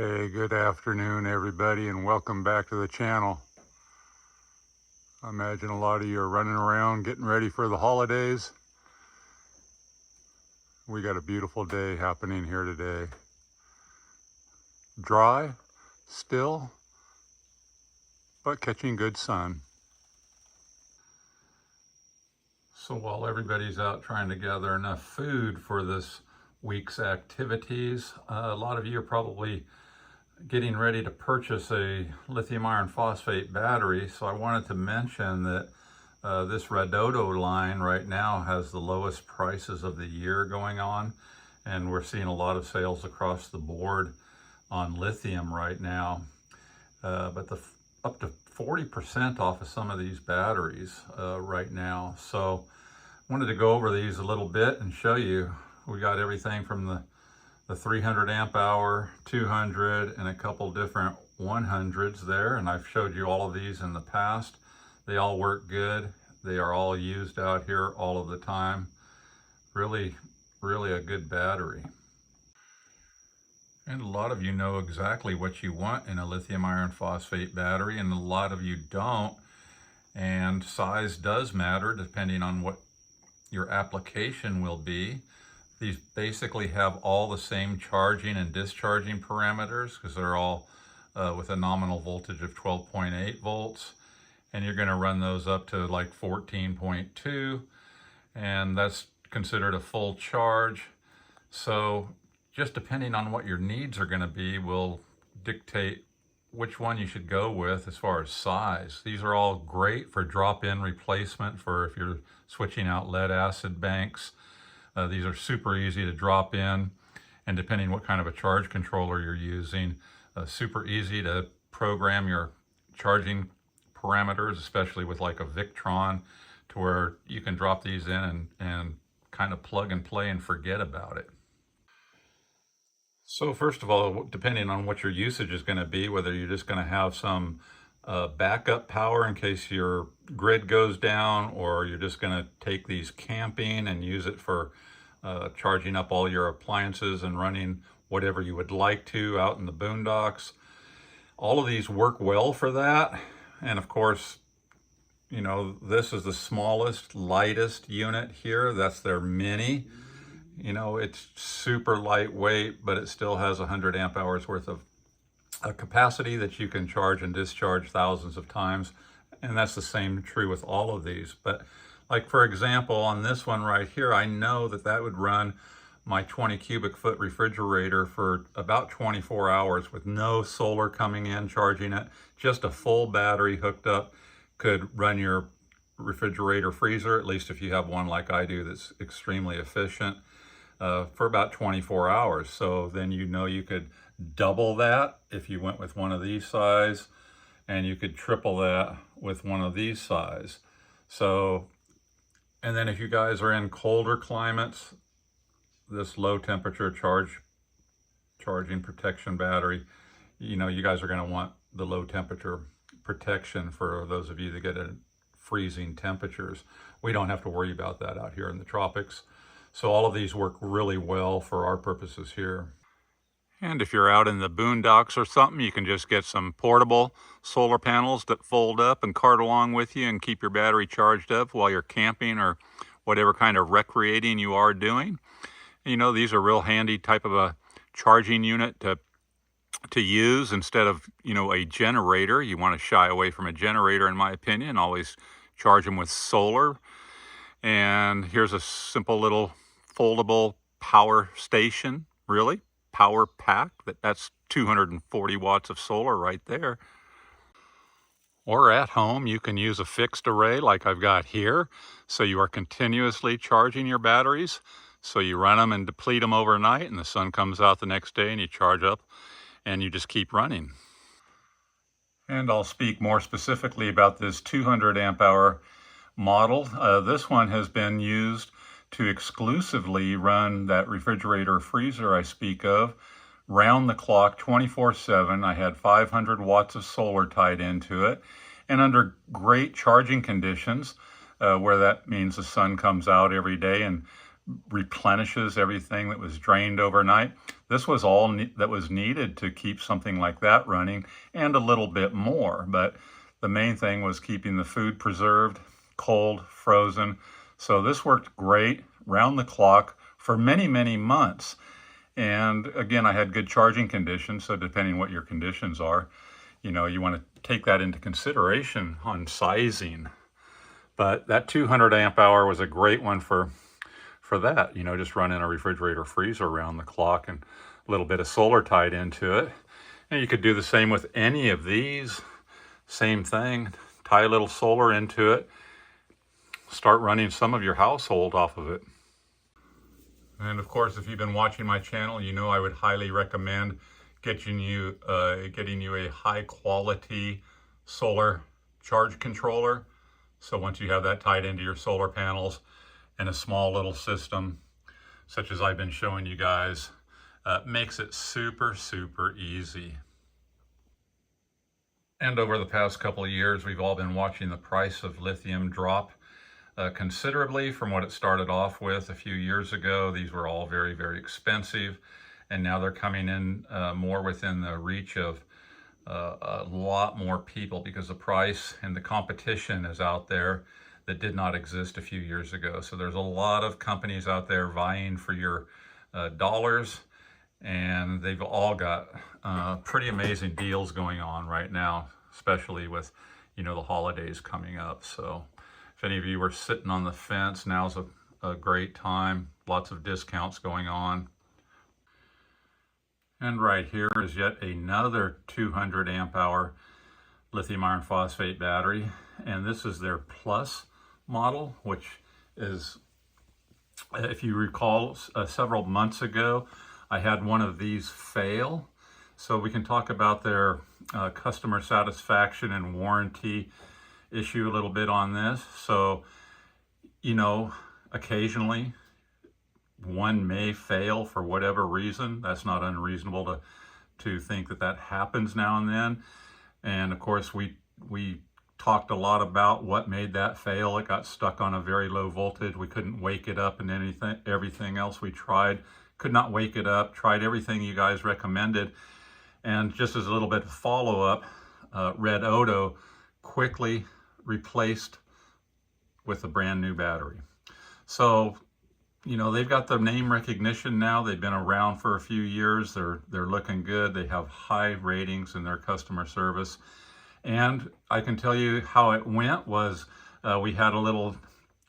Hey, good afternoon everybody, and welcome back to the channel. I imagine a lot of you are running around getting ready for the holidays. We got a beautiful day happening here today. Dry, still, but catching good sun. So while everybody's out trying to gather enough food for this week's activities, a lot of you are probably getting ready to purchase a lithium iron phosphate battery. So I wanted to mention that this REDODO line right now has the lowest prices of the year going on, and we're seeing a lot of sales across the board on lithium right now, but up to 40% off of some of these batteries right now. So I wanted to go over these a little bit and show you. We got everything from the 300 amp hour, 200, and a couple different 100s there, and I've showed you all of these in the past. They all work good. They are all used out here all of the time. Really a good battery. And a lot of you know exactly what you want in a lithium iron phosphate battery, and a lot of you don't. And size does matter depending on what your application will be. These basically have all the same charging and discharging parameters because they're all with a nominal voltage of 12.8 volts. And you're going to run those up to like 14.2, and that's considered a full charge. So just depending on what your needs are going to be will dictate which one you should go with as far as size. These are all great for drop-in replacement for if you're switching out lead acid banks. These are super easy to drop in, and depending what kind of a charge controller you're using, super easy to program your charging parameters, especially with like a Victron, to where you can drop these in and kind of plug and play and forget about it. So first of all, depending on what your usage is going to be, whether you're just going to have some backup power in case your grid goes down, or you're just going to take these camping and use it for charging up all your appliances and running whatever you would like to out in the boondocks. All of these work well for that. And of course, you know, this is the smallest, lightest unit here. That's their mini. You know, it's super lightweight, but it still has 100 amp hours worth of a capacity that you can charge and discharge thousands of times. And that's the same true with all of these. But like, for example, on this one right here, I know that that would run my 20 cubic foot refrigerator for about 24 hours with no solar coming in charging it. Just a full battery hooked up could run your refrigerator freezer, at least if you have one like I do that's extremely efficient, for about 24 hours. So then you know you could double that if you went with one of these size, and you could triple that with one of these size. So, and then if you guys are in colder climates, this low temperature charging protection battery, you know, you guys are going to want the low temperature protection for those of you that get at freezing temperatures. We don't have to worry about that out here in the tropics. So all of these work really well for our purposes here. And if you're out in the boondocks or something, you can just get some portable solar panels that fold up and cart along with you and keep your battery charged up while you're camping or whatever kind of recreating you are doing. You know, these are real handy type of a charging unit to use instead of, you know, a generator. You want to shy away from a generator, in my opinion. Always charge them with solar. And here's a simple little foldable power station, really. Power pack, that's 240 watts of solar right there. Or at home, you can use a fixed array like I've got here. So you are continuously charging your batteries. So you run them and deplete them overnight, and the sun comes out the next day and you charge up and you just keep running. And I'll speak more specifically about this 200 amp hour model. This one has been used to exclusively run that refrigerator freezer I speak of, round the clock, 24/7. I had 500 watts of solar tied into it, and under great charging conditions, where that means the sun comes out every day and replenishes everything that was drained overnight. This was all that was needed to keep something like that running, and a little bit more. But the main thing was keeping the food preserved, cold, frozen. So this worked great round the clock for many, many months. And again, I had good charging conditions. So depending what your conditions are, you know, you want to take that into consideration on sizing. But that 200 amp hour was a great one for that, you know, just running a refrigerator freezer around the clock and a little bit of solar tied into it. And you could do the same with any of these. Same thing, tie a little solar into it, start running some of your household off of it. And of course, if you've been watching my channel, you know I would highly recommend getting you a high quality solar charge controller. So once you have that tied into your solar panels, and a small little system, such as I've been showing you guys, makes it super, super easy. And over the past couple of years, we've all been watching the price of lithium drop considerably from what it started off with a few years ago. These were all very, very expensive, and now they're coming in more within the reach of a lot more people, because the price and the competition is out there that did not exist a few years ago. So there's a lot of companies out there vying for your dollars, and they've all got pretty amazing deals going on right now, especially with, you know, the holidays coming up. So if any of you were sitting on the fence, now's a great time. Lots of discounts going on. And right here is yet another 200 amp hour lithium iron phosphate battery, and this is their Plus model, which is, if you recall, several months ago I had one of these fail. So we can talk about their customer satisfaction and warranty issue a little bit on this. So, you know, occasionally one may fail for whatever reason. That's not unreasonable to think that that happens now and then. And of course, we talked a lot about what made that fail. It got stuck on a very low voltage. We couldn't wake it up, and everything else we tried could not wake it up. Tried everything you guys recommended. And just as a little bit of follow-up, REDODO quickly replaced with a brand new battery. So, you know, they've got the name recognition now. They've been around for a few years. They're looking good. They have high ratings in their customer service. And I can tell you how it went was we had a little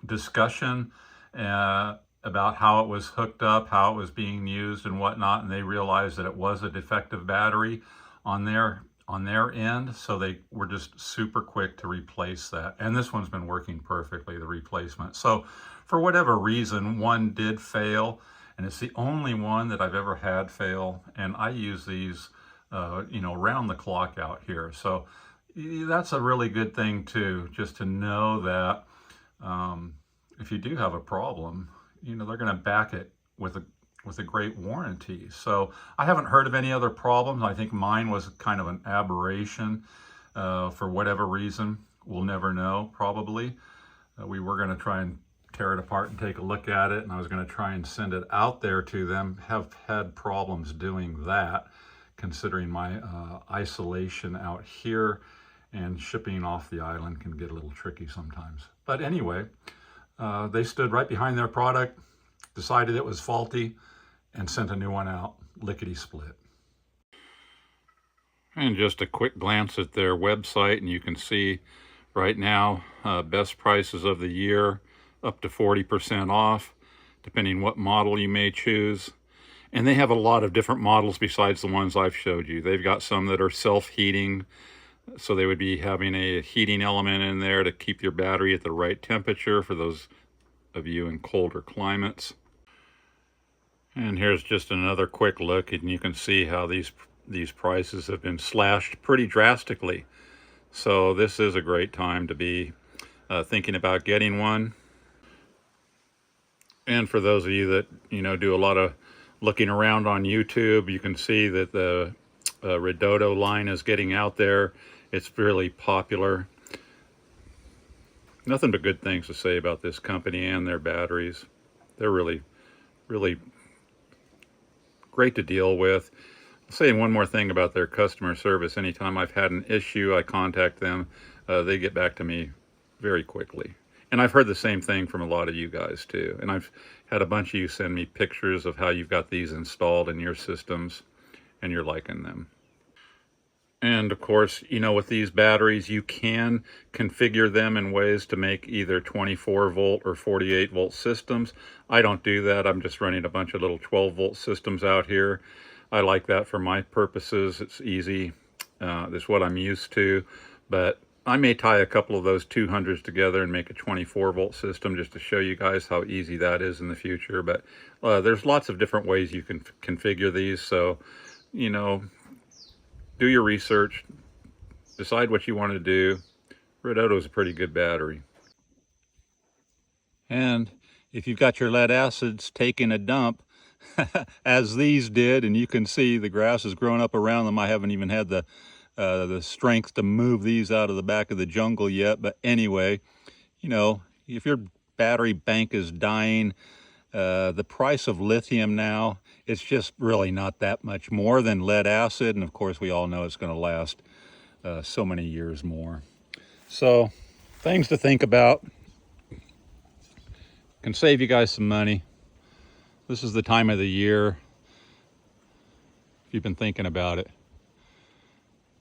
discussion about how it was hooked up, how it was being used and whatnot, and they realized that it was a defective battery on their end, so they were just super quick to replace that. And this one's been working perfectly, the replacement. So for whatever reason, one did fail, and it's the only one that I've ever had fail, and I use these you know, round the clock out here. So that's a really good thing too, just to know that if you do have a problem, you know, they're going to back it with a great warranty. So I haven't heard of any other problems. I think mine was kind of an aberration for whatever reason. We'll never know, probably. We were going to try and tear it apart and take a look at it, and I was going to try and send it out there to them. Have had problems doing that, considering my isolation out here, and shipping off the island can get a little tricky sometimes. But anyway, they stood right behind their product, decided it was faulty, and sent a new one out, lickety-split. And just a quick glance at their website, and you can see right now, best prices of the year, up to 40% off, depending what model you may choose. And they have a lot of different models besides the ones I've showed you. They've got some that are self-heating, so they would be having a heating element in there to keep your battery at the right temperature for those of you in colder climates. And here's just another quick look, and you can see how these prices have been slashed pretty drastically. So this is a great time to be thinking about getting one. And for those of you that, you know, do a lot of looking around on YouTube, you can see that the REDODO line is getting out there. It's really popular. Nothing but good things to say about this company and their batteries. They're really really great to deal with. I'll say one more thing about their customer service. Anytime I've had an issue, I contact them. They get back to me very quickly. And I've heard the same thing from a lot of you guys too. And I've had a bunch of you send me pictures of how you've got these installed in your systems and you're liking them. And of course, you know, with these batteries, you can configure them in ways to make either 24 volt or 48 volt systems. I don't do that. I'm just running a bunch of little 12 volt systems out here. I like that for my purposes. It's easy. That's what I'm used to. But I may tie a couple of those 200s together and make a 24 volt system just to show you guys how easy that is in the future. But there's lots of different ways you can configure these. So, you know, do your research, decide what you want to do. REDODO is a pretty good battery. And if you've got your lead acids taking a dump, as these did, and you can see the grass has grown up around them. I haven't even had the strength to move these out of the back of the jungle yet. But anyway, you know, if your battery bank is dying, the price of lithium now, it's just really not that much more than lead acid. And of course, we all know it's going to last so many years more. So things to think about. Can save you guys some money. This is the time of the year, if you've been thinking about it.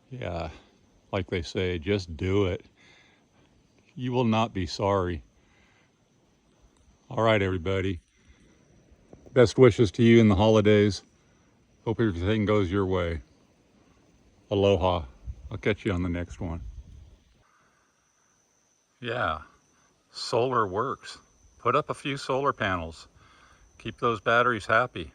Yeah, like they say, just do it. You will not be sorry. All right, everybody. Best wishes to you in the holidays. Hope everything goes your way. Aloha. I'll catch you on the next one. Yeah, solar works. Put up a few solar panels. Keep those batteries happy.